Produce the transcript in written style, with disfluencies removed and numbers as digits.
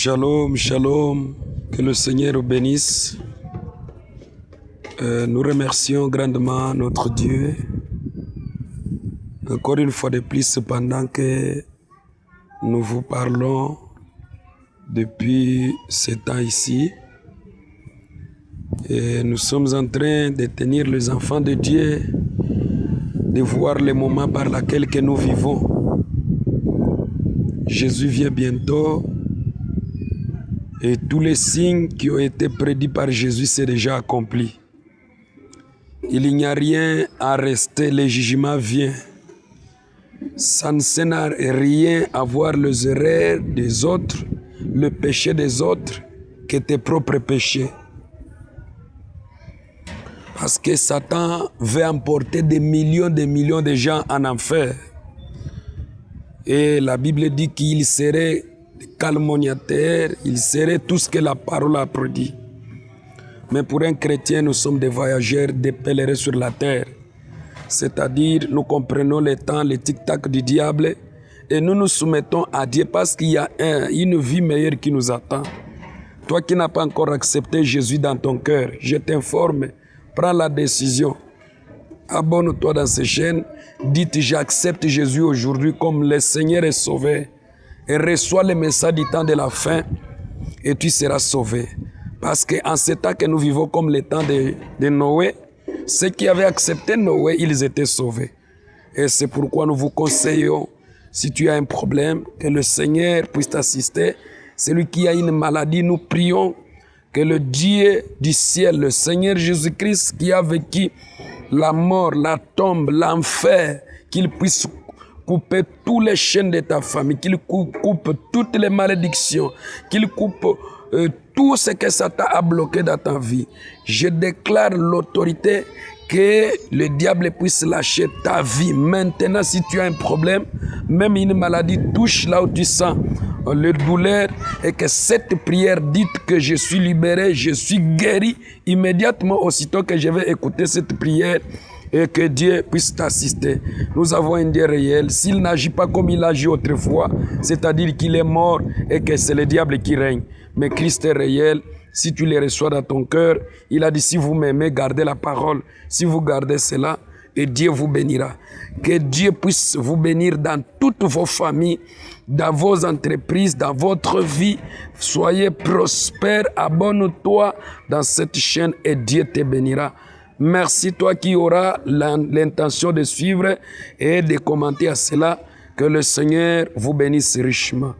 Shalom, shalom, que le Seigneur vous bénisse. Nous remercions grandement notre Dieu. Encore une fois de plus, pendant que nous vous parlons depuis ce temps ici, et nous sommes en train de tenir les enfants de Dieu, de voir les moments par lesquels que nous vivons. Jésus vient bientôt et tous les signes qui ont été prédits par Jésus sont déjà accomplis. Il n'y a rien à rester, le jugement vient. Ça ne sert à rien à voir les erreurs des autres, le péché des autres, que tes propres péchés. Parce que Satan veut emporter des millions de gens en enfer. Et la Bible dit qu'il serait calomniateur, il serait tout ce que la parole a prédit. Mais pour un chrétien, nous sommes des voyageurs, des pèlerins sur la terre. C'est-à-dire, nous comprenons le temps, le tic-tac du diable, et nous nous soumettons à Dieu parce qu'il y a une vie meilleure qui nous attend. Toi qui n'as pas encore accepté Jésus dans ton cœur, je t'informe, prends la décision. Abonne-toi dans ces chaînes, dites j'accepte Jésus aujourd'hui comme le Seigneur est sauvé et reçois le message du temps de la fin et tu seras sauvé. Parce qu'en ce temps que nous vivons comme le temps de Noé, ceux qui avaient accepté Noé, ils étaient sauvés. Et c'est pourquoi nous vous conseillons, si tu as un problème, que le Seigneur puisse t'assister. Celui qui a une maladie, nous prions que le Dieu du ciel, le Seigneur Jésus-Christ qui a vécu la mort, la tombe, l'enfer, qu'il puisse couper tous les chaînes de ta famille, qu'il coupe toutes les malédictions, qu'il coupe tout ce que Satan a bloqué dans ta vie. Je déclare l'autorité que le diable puisse lâcher ta vie. Maintenant, si tu as un problème, même une maladie touche là où tu sens le douleur, et que cette prière dite que je suis libéré, je suis guéri, immédiatement, aussitôt que je vais écouter cette prière, et que Dieu puisse t'assister. Nous avons un Dieu réel. S'il n'agit pas comme il agit autrefois, c'est-à-dire qu'il est mort et que c'est le diable qui règne. Mais Christ est réel. Si tu le reçois dans ton cœur, il a dit, si vous m'aimez, gardez la parole. Si vous gardez cela, et Dieu vous bénira. Que Dieu puisse vous bénir dans toutes vos familles, dans vos entreprises, dans votre vie. Soyez prospères, abonne-toi dans cette chaîne et Dieu te bénira. Merci toi qui auras l'intention de suivre et de commenter à cela. Que le Seigneur vous bénisse richement.